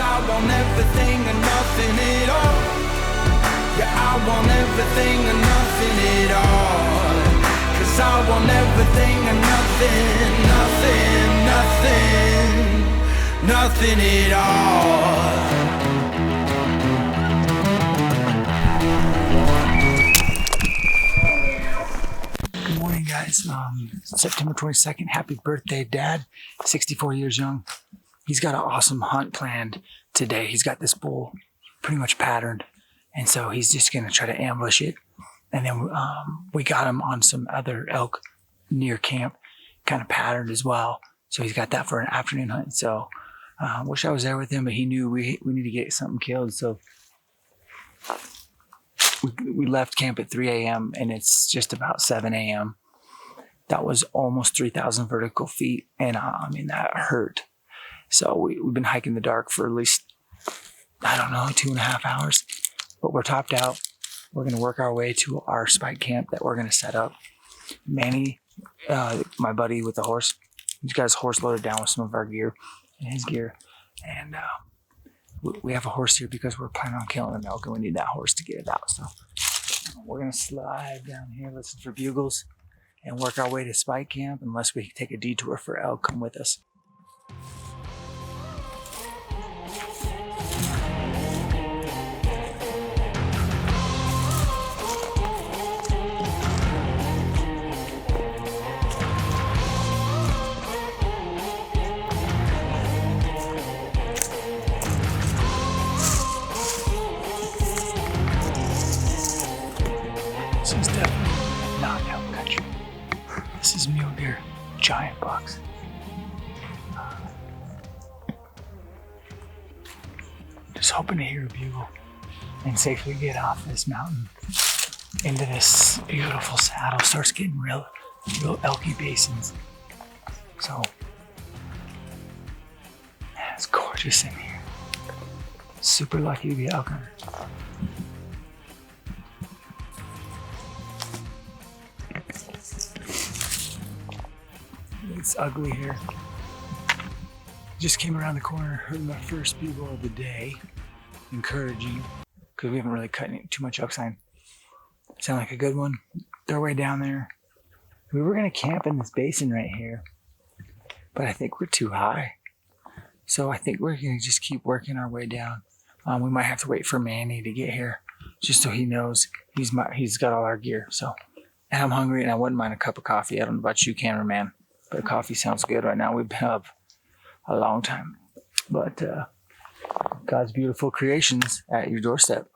I want everything and nothing at all. Yeah, I want everything and nothing at all. 'Cause I want everything and nothing, nothing, nothing, nothing at all. Good morning, guys. September 22nd. Happy birthday, Dad. 64 years young. He's got an awesome hunt planned today. He's got this bull pretty much patterned, and so he's just going to try to ambush it. And then we got him on some other elk near camp, kind of patterned as well. So he's got that for an afternoon hunt. So wish I was there with him, but he knew we need to get something killed. So we left camp at 3 a.m. and it's just about 7 a.m. That was almost 3,000 vertical feet. And I mean, that hurt. So we've been hiking in the dark for at least, I don't know, 2.5 hours, but we're topped out. We're going to work our way to our spike camp that we're going to set up. Manny, my buddy with the horse, he's got his horse loaded down with some of our gear and his gear. And we have a horse here because we're planning on killing an elk and we need that horse to get it out. So we're going to slide down here, listen for bugles, and work our way to spike camp. Unless we take a detour for elk, come with us. This is definitely not elk country. This is mule deer, giant bucks. Just hoping to hear a bugle and safely get off this mountain into this beautiful saddle. Starts getting real elky basins. So, man, it's gorgeous in here. Super lucky to be an elk hunter. It's ugly here. Just came around the corner, heard my first bugle of the day. Encouraging, because we haven't really cut too much elk sign. Sound like a good one. They're way down there. We were gonna camp in this basin right here, but I think we're too high. So I think we're gonna just keep working our way down. We might have to wait for Manny to get here, just so he knows he's got all our gear. So, and I'm hungry and I wouldn't mind a cup of coffee. I don't know about you, cameraman, but coffee sounds good right now. We've been up a long time, but God's beautiful creations at your doorstep.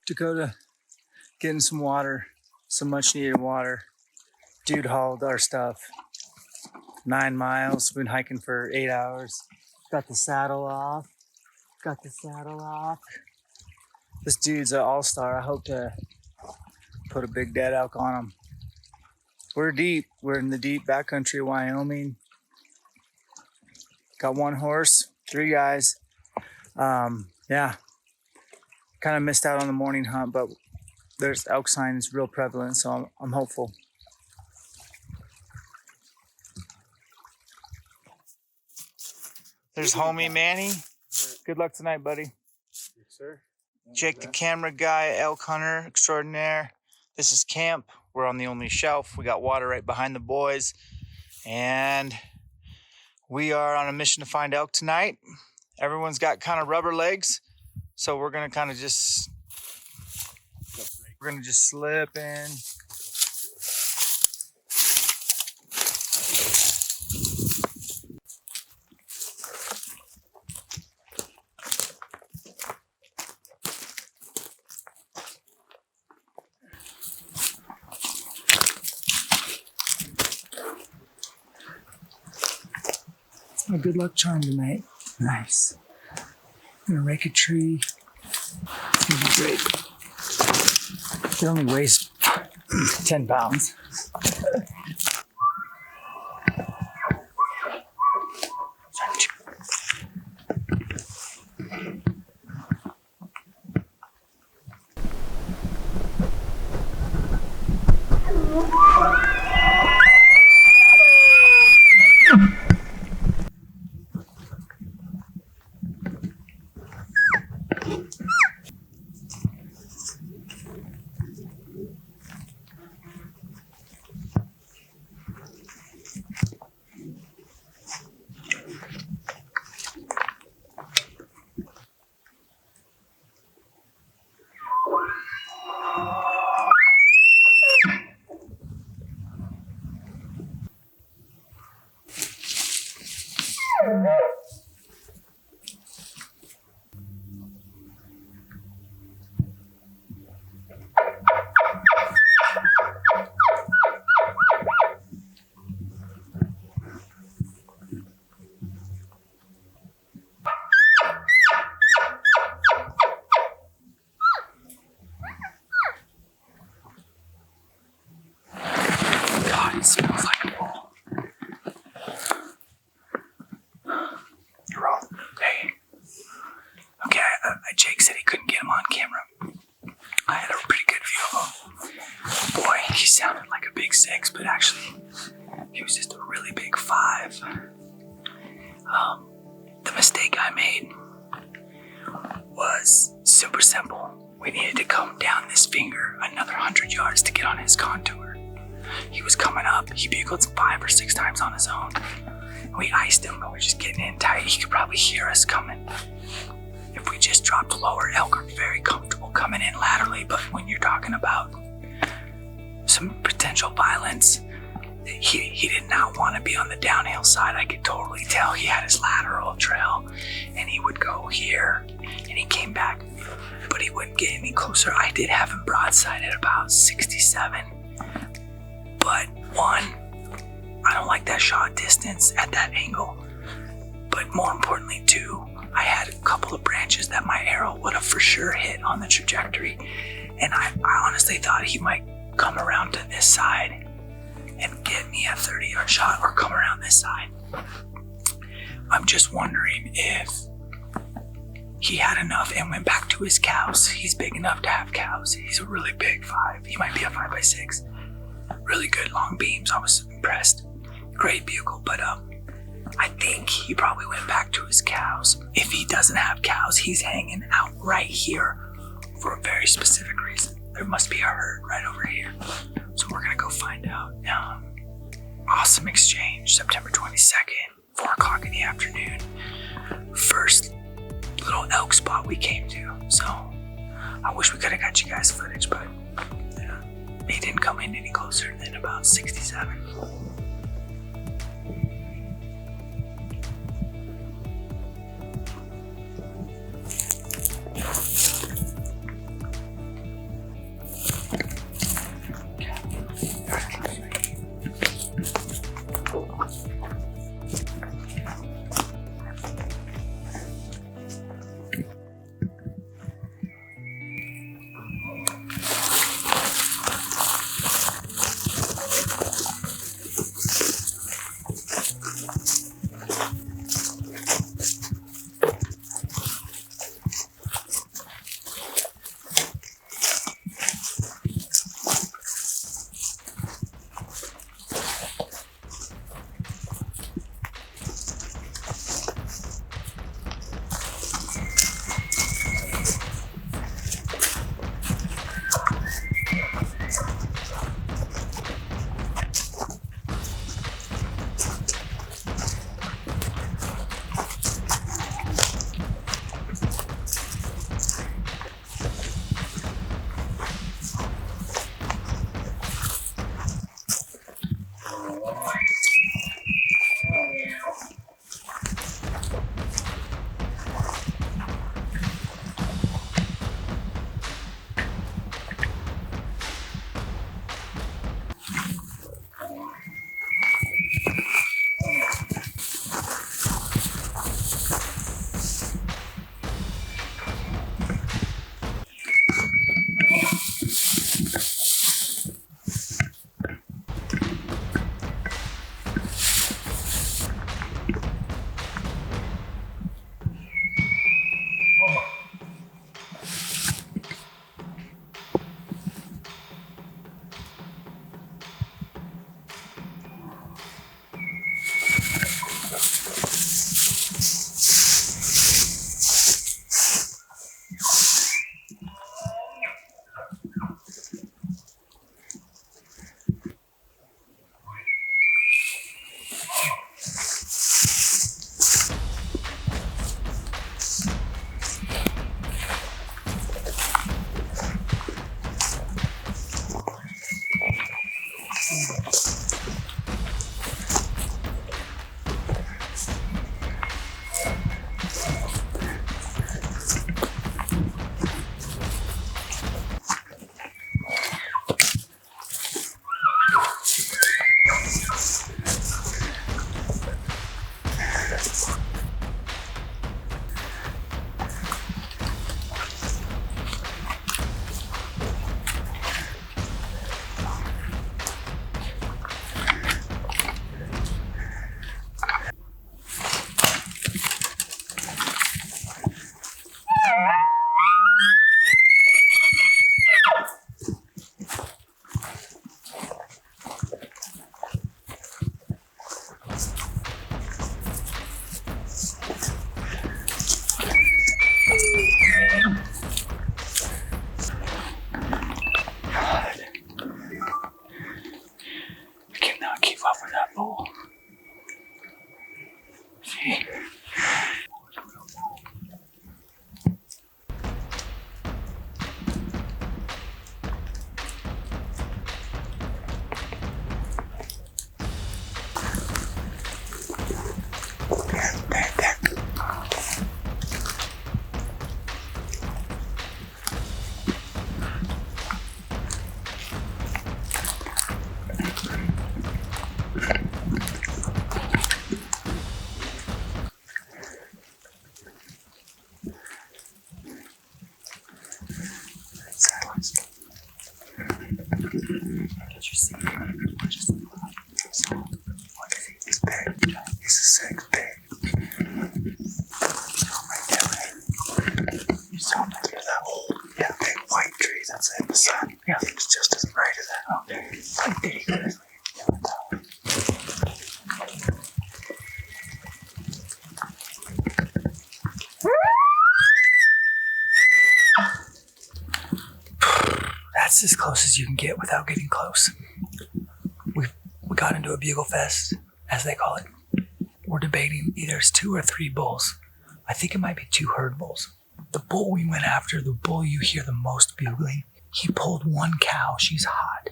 Dakota, getting some water, some much needed water. Dude hauled our stuff. 9 miles, been hiking for 8 hours. Got the saddle off. This dude's an all-star. I hope to put a big dead elk on him. We're deep. We're in the deep backcountry of Wyoming. Got one horse, 3 guys. Yeah. Kind of missed out on the morning hunt, but there's elk signs real prevalent, so I'm hopeful. There's homie Manny. Good luck tonight, buddy. Yes, sir. Jake, the camera guy, elk hunter extraordinaire. This is camp. We're on the only shelf. We got water right behind the boys, and we are on a mission to find elk tonight. Everyone's got kind of rubber legs. So we're gonna kind of just slip in, My good luck charm tonight. Nice. I'm gonna rake a tree. It's gonna be great. It only weighs 10 pounds. It smells like a bowl. You're wrong. Hey. Okay, Jake said he couldn't get him on camera. I had a pretty good view of him. Boy, he sounded like a big 6, but actually, he was just a really big 5. The mistake I made was super simple. We needed to come down this finger another 100 yards to get on his contour. He was coming up. He bugled 5 or 6 times on his own. We iced him, but we're just getting in tight. He could probably hear us coming. If we just dropped lower, elk are very comfortable coming in laterally, but when you're talking about some potential violence, he did not want to be on the downhill side. I could totally tell. He had his lateral trail, and he would go here, and he came back, but he wouldn't get any closer. I did have him broadside at about 67. But one, I don't like that shot distance at that angle. But more importantly, two, I had a couple of branches that my arrow would have for sure hit on the trajectory. And I honestly thought he might come around to this side and get me a 30-yard shot, or come around this side. I'm just wondering if he had enough and went back to his cows. He's big enough to have cows. He's a really big 5. He might be a 5x6. Really good long beams. I was impressed. Great bugle, but I think he probably went back to his cows. If he doesn't have cows, he's hanging out right here for a very specific reason. There must be a herd right over here. So we're gonna go find out. Awesome exchange, September 22nd, 4 o'clock in the afternoon. First little elk spot we came to. So I wish we could have got you guys footage, but he didn't come in any closer than about 67. That's as close as you can get without getting close. We got into a Bugle Fest, as they call it. We're debating either it's 2 or 3 bulls. I think it might be 2 herd bulls. The bull we went after, the bull you hear the most bugling, he pulled one cow, she's hot,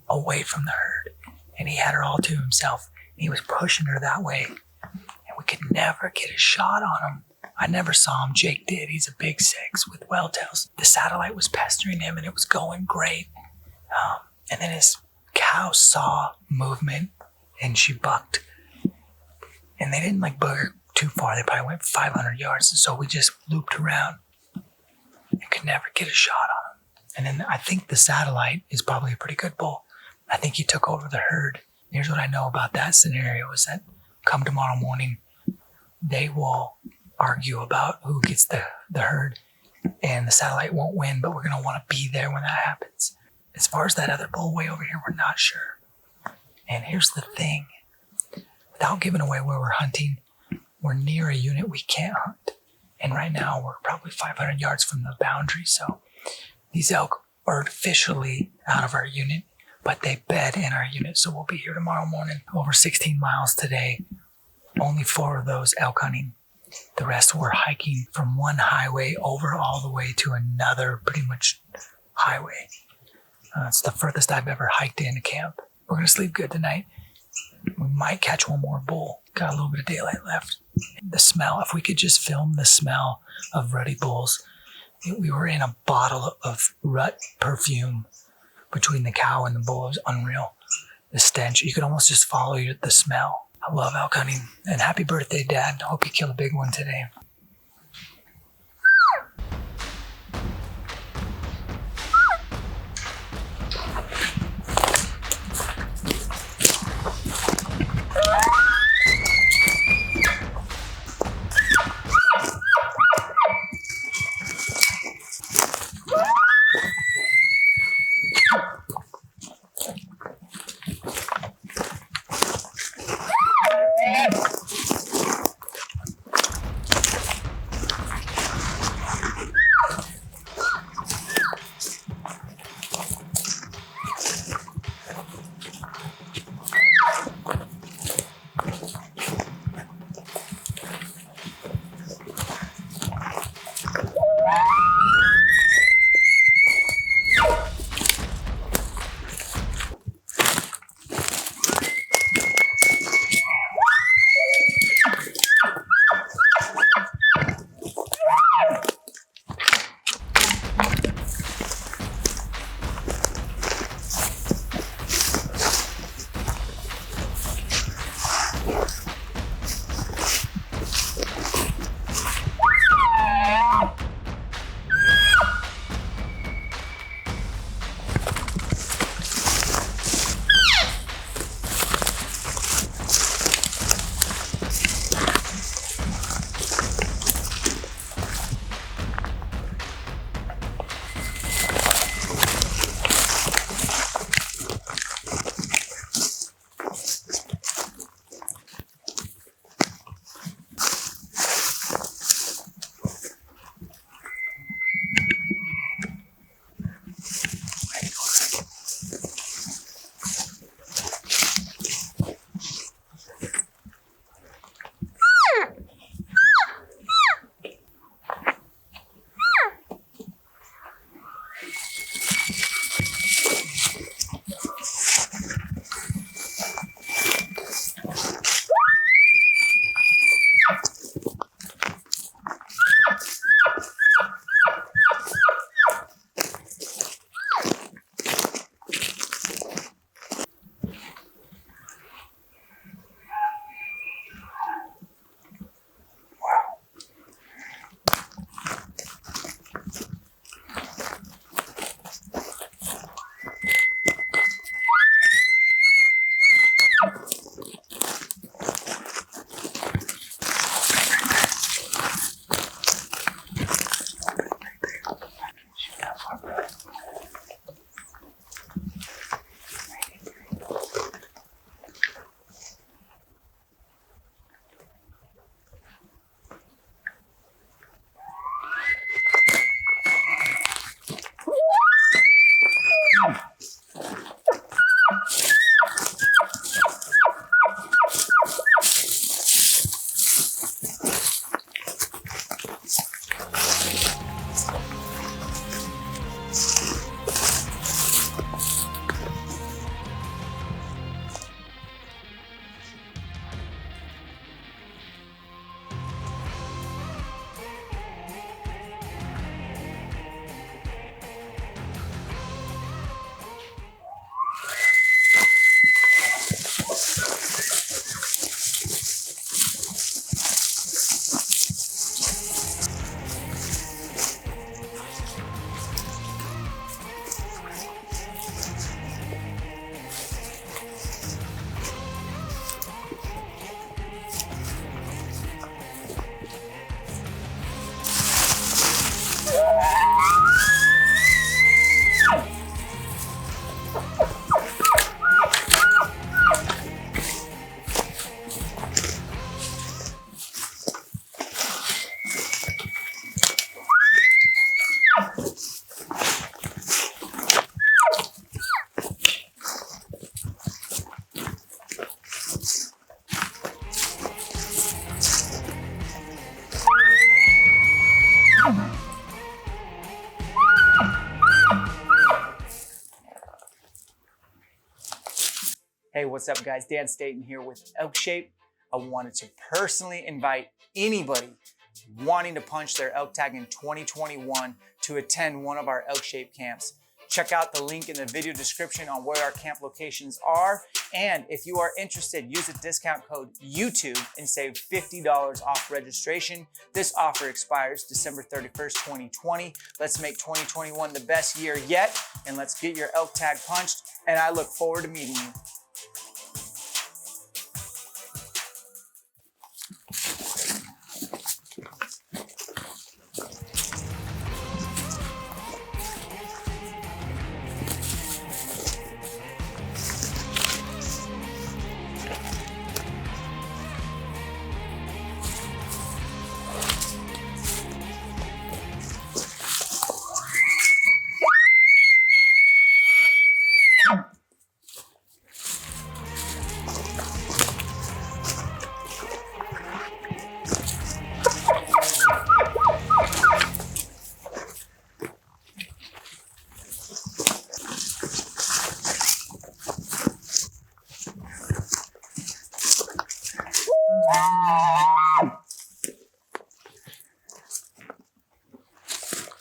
away from the herd. And he had her all to himself. He was pushing her that way. And we could never get a shot on him. I never saw him. Jake did. He's a big 6 with well tails. The satellite was pestering him and it was going great. And then his cow saw movement and she bucked. And they didn't like bug her too far. They probably went 500 yards. And so we just looped around and could never get a shot on him. And then I think the satellite is probably a pretty good bull. I think he took over the herd. Here's what I know about that scenario is that come tomorrow morning, they will argue about who gets the herd, and the satellite won't win, but we're going to want to be there when that happens. As far as that other bull way over here, we're not sure. And here's the thing. Without giving away where we're hunting, we're near a unit we can't hunt. And right now, we're probably 500 yards from the boundary, so these elk are officially out of our unit, but they bed in our unit, so we'll be here tomorrow morning. Over 16 miles today, only 4 of those elk hunting. The rest were hiking from one highway over all the way to another pretty much highway. It's the furthest I've ever hiked in a camp. We're going to sleep good tonight. We might catch one more bull. Got a little bit of daylight left. The smell, if we could just film the smell of ruddy bulls. We were in a bottle of rut perfume between the cow and the bull. It was unreal. The stench, you could almost just follow the smell. I love elk hunting. And happy birthday, Dad. I hope you kill a big one today. Hey, what's up guys? Dan Staten here with ElkShape. I wanted to personally invite anybody wanting to punch their elk tag in 2021 to attend one of our ElkShape camps. Check out the link in the video description on where our camp locations are. And if you are interested, use the discount code YouTube and save $50 off registration. This offer expires December 31st, 2020. Let's make 2021 the best year yet, and let's get your elk tag punched. And I look forward to meeting you.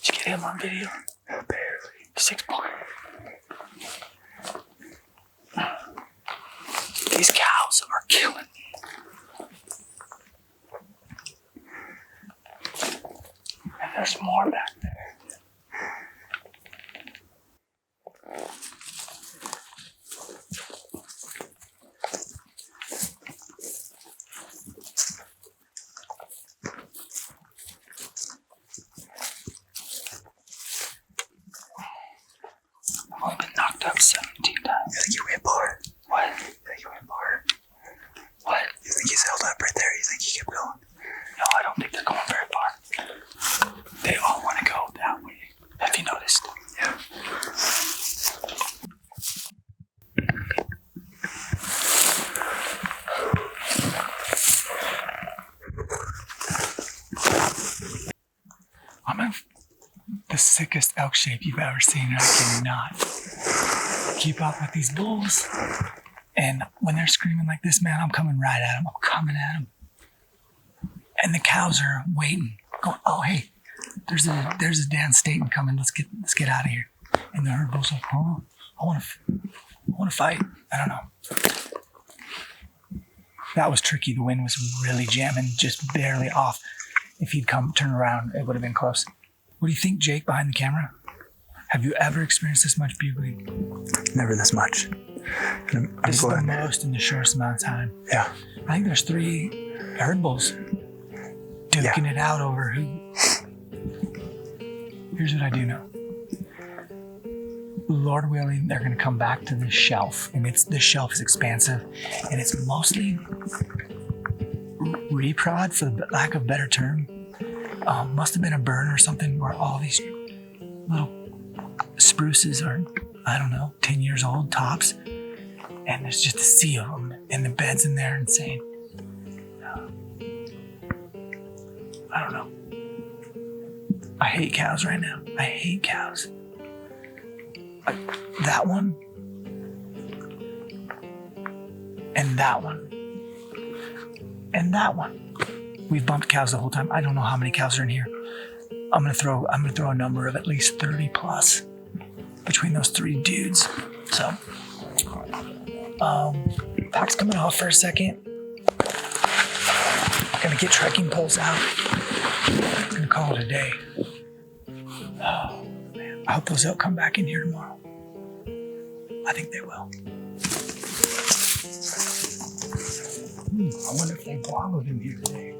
Did you get him on video? Barely. 6 point. These cows are killing me. And there's more back there. I've only been knocked up 17 times. You think you went bar? What? You think you went bar? What? You think he's held up right there? You think he kept going? No, I don't think they're going very far. They all want to go that way. Have you noticed? Yeah. I'm in the sickest elk shape you've ever seen, and I cannot keep up with these bulls. And when they're screaming like this, man, I'm coming right at them. I'm coming at them. and the cows are waiting, going, "Oh, hey, there's a Dan Staten coming. Let's get out of here." And the herd bull's like, "Oh, I want to fight." I don't know. That was tricky. The wind was really jamming, just barely off. If he'd turn around, it would have been close. What do you think, Jake, behind the camera? Have you ever experienced this much bugling? Never this much. This is the most in the shortest amount of time. Yeah. I think there's 3 herd bulls duking it out over who. Here's what I do know. Lord willing, they're going to come back to this shelf, and this shelf is expansive, and it's mostly reprod, for the lack of a better term. Must have been a burn or something where all these little spruces are, I don't know, 10 years old tops, and there's just a sea of them, and the beds in there insane. I don't know. I hate cows right now. I hate cows. That one, and that one, and that one. We've bumped cows the whole time. I don't know how many cows are in here. I'm gonna throw a number of at least 30 plus between those 3 dudes. So, pack's coming off for a second. Gonna get trekking poles out. Gonna call it a day. Oh man, I hope those elk come back in here tomorrow. I think they will. I wonder if they bogled in here today.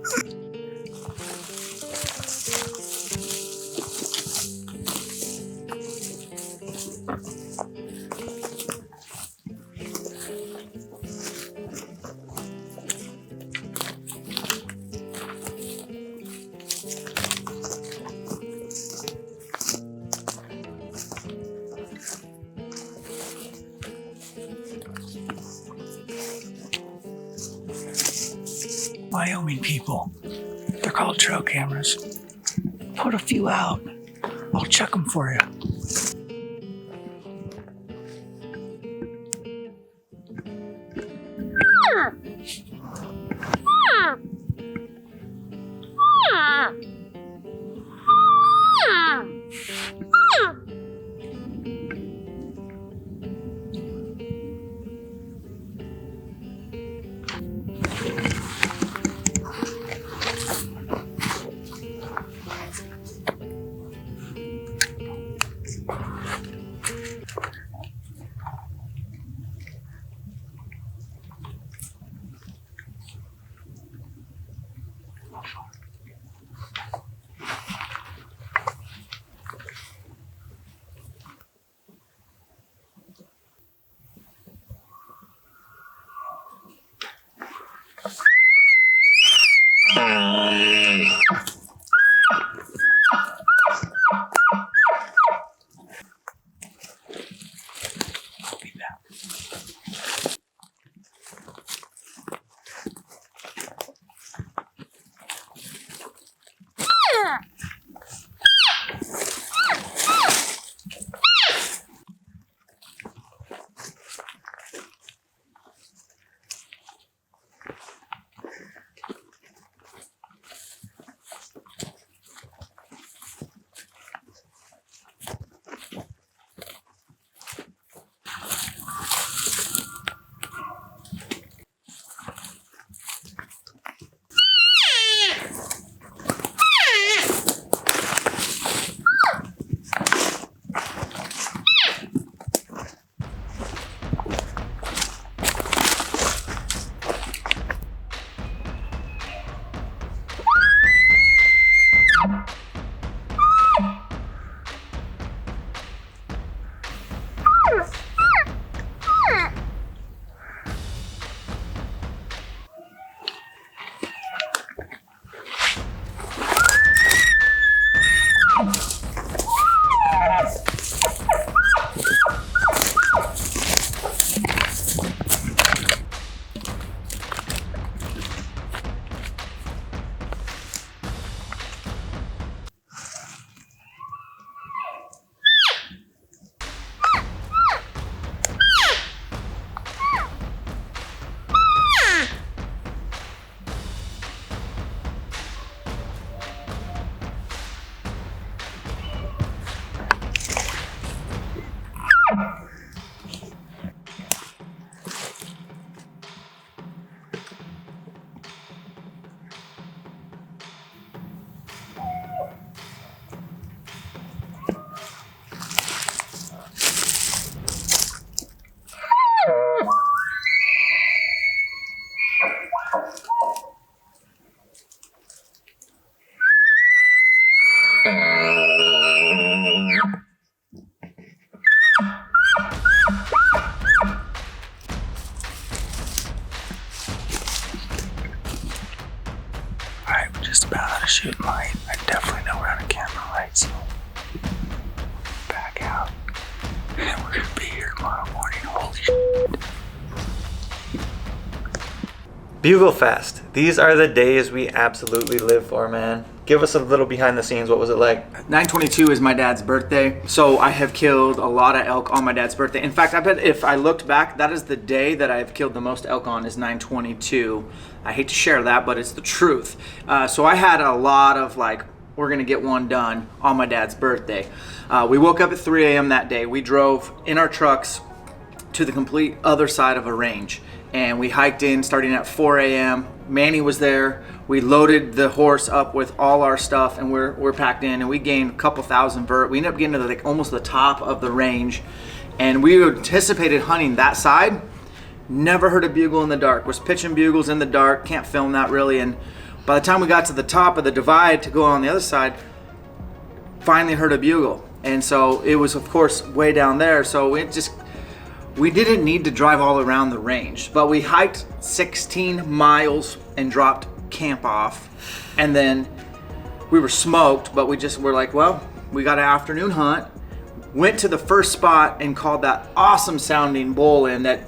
Wyoming people, they're called trail cameras. Put a few out. I'll check them for you. Alright, we're just about out of shooting light. I definitely know we're out of camera light, so back out. And we're gonna be here tomorrow morning. Holy shit. Bugle Fest. These are the days we absolutely live for, man. Give us a little behind the scenes. What was it like? 9/22 is my dad's birthday, so I have killed a lot of elk on my dad's birthday. In fact, I bet if I looked back, that is the day that I've killed the most elk on is 9/22. I hate to share that, but it's the truth. So I had a lot of like, we're gonna get one done on my dad's birthday. We woke up at 3 a.m. that day. We drove in our trucks to the complete other side of a range, and we hiked in starting at 4 a.m. Manny was there. We loaded the horse up with all our stuff, and we're packed in, and we gained a couple thousand vert. We ended up getting to like almost the top of the range, and we anticipated hunting that side. Never heard a bugle in the dark. Was pitching bugles in the dark. Can't film that really. And by the time we got to the top of the divide to go on the other side, finally heard a bugle. And so it was, of course, way down there. So we didn't need to drive all around the range, but we hiked 16 miles and dropped camp off. And then we were smoked, but we just were like, well, we got an afternoon hunt. Went to the first spot and called that awesome sounding bull in that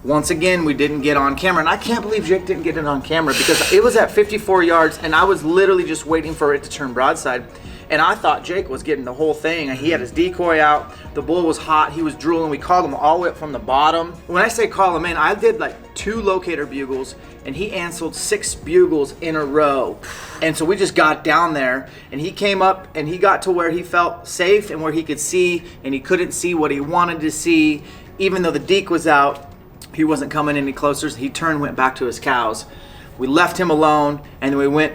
once again we didn't get on camera. And I can't believe Jake didn't get it on camera because it was at 54 yards and I was literally just waiting for it to turn broadside. And I thought Jake was getting the whole thing. He had his decoy out. The bull was hot. He was drooling. We called him all the way up from the bottom. When I say call him in, I did like 2 locator bugles, and he answered 6 bugles in a row. And so we just got down there, and he came up, and he got to where he felt safe and where he could see, and he couldn't see what he wanted to see. Even though the deke was out, he wasn't coming any closer. So he turned and went back to his cows. We left him alone, and then we went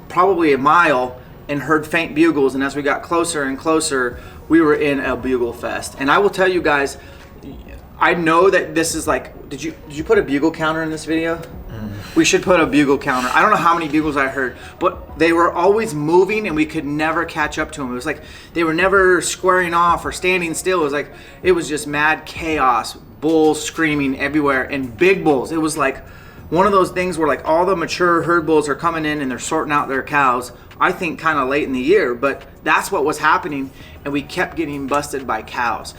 probably a mile and heard faint bugles, and as we got closer and closer, we were in a bugle fest. And I will tell you guys, I know that this is like, did you put a bugle counter in this video? We should put a bugle counter. I don't know how many bugles I heard, but they were always moving and we could never catch up to them. It was like they were never squaring off or standing still. It was just mad chaos, bulls screaming everywhere, and big bulls. It was like one of those things where like all the mature herd bulls are coming in and they're sorting out their cows, I think kind of late in the year, but that's what was happening, and we kept getting busted by cows.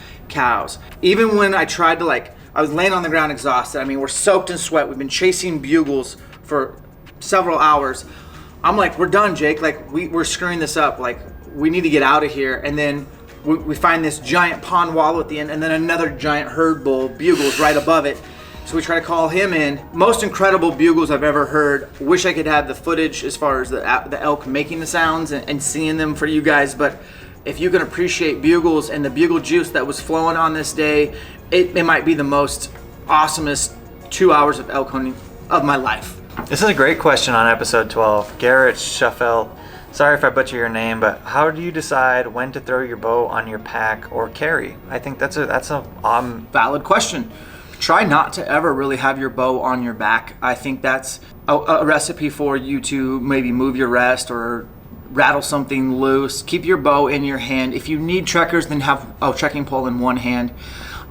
Even when I tried to I was laying on the ground exhausted. I mean, we're soaked in sweat. We've been chasing bugles for several hours. I'm like, we're done, Jake. Like, we're screwing this up. Like, we need to get out of here. And then we find this giant pond wallow at the end, and then another giant herd bull bugles right above it. So we try to call him in. Most incredible bugles I've ever heard. Wish I could have the footage as far as the elk making the sounds and seeing them for you guys. But if you can appreciate bugles and the bugle juice that was flowing on this day, it might be the most awesomest 2 hours of elk hunting of my life. This is a great question on episode 12. Garrett Shuffelt. Sorry if I butcher your name, but how do you decide when to throw your bow on your pack or carry? I think that's a valid question. Try not to ever really have your bow on your back. I think that's a recipe for you to maybe move your rest or rattle something loose. Keep your bow in your hand. If you need trekkers, then have a trekking pole in one hand.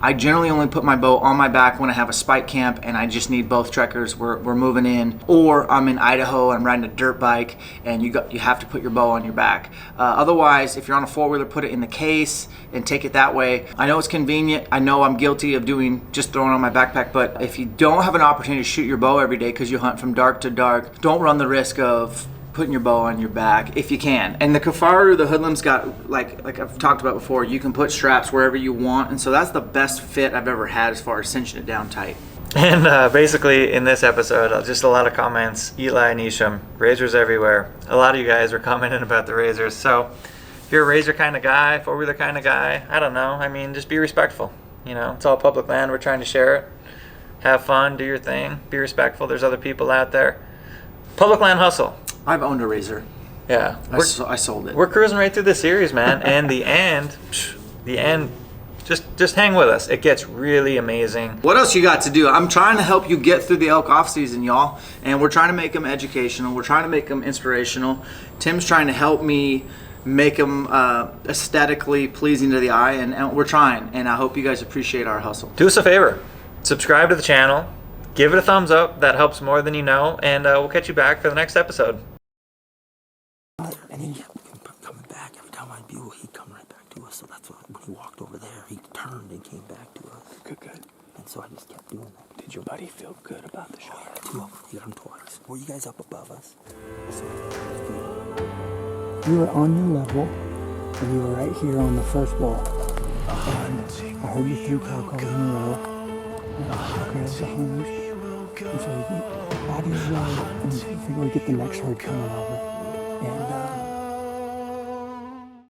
I generally only put my bow on my back when I have a spike camp and I just need both trekkers. We're moving in, or I'm in Idaho, I'm riding a dirt bike, and you have to put your bow on your back. Otherwise, if you're on a four-wheeler, put it in the case and take it that way. I know it's convenient. I know I'm guilty of just throwing it on my backpack, but if you don't have an opportunity to shoot your bow every day because you hunt from dark to dark, don't run the risk of putting your bow on your back if you can. And the Kafaru, the hoodlum's got, like I've talked about before, you can put straps wherever you want, and so that's the best fit I've ever had as far as cinching it down tight. And basically in this episode, just a lot of comments. Eli and Isham, razors everywhere. A lot of you guys were commenting about the razors. So if you're a razor kind of guy, four-wheeler kind of guy, I don't know. I mean, just be respectful. You know, it's all public land. We're trying to share it. Have fun, do your thing, be respectful. There's other people out there. Public land hustle. I've owned a razor. Yeah. I sold it. We're cruising right through the series, man. And the end, just hang with us. It gets really amazing. What else you got to do? I'm trying to help you get through the elk off season, y'all. And we're trying to make them educational. We're trying to make them inspirational. Tim's trying to help me make them aesthetically pleasing to the eye, and we're trying, and I hope you guys appreciate our hustle. Do us a favor, subscribe to the channel, give it a thumbs up, that helps more than you know, and we'll catch you back for the next episode. And he kept coming back. Every time I'd bugle, he'd come right back to us. So that's what, when he walked over there, he turned and came back to us. Good. And so I just kept doing that. Did your buddy feel good about the shot? Yeah, 2 of them. He got him twice. Were you guys up above us? You were on your level, and you were right here on the first ball. And I heard you 3 cow calls in a row. Okay, that's a hunch. And so we body is low, and we figure we get the next herd coming over. And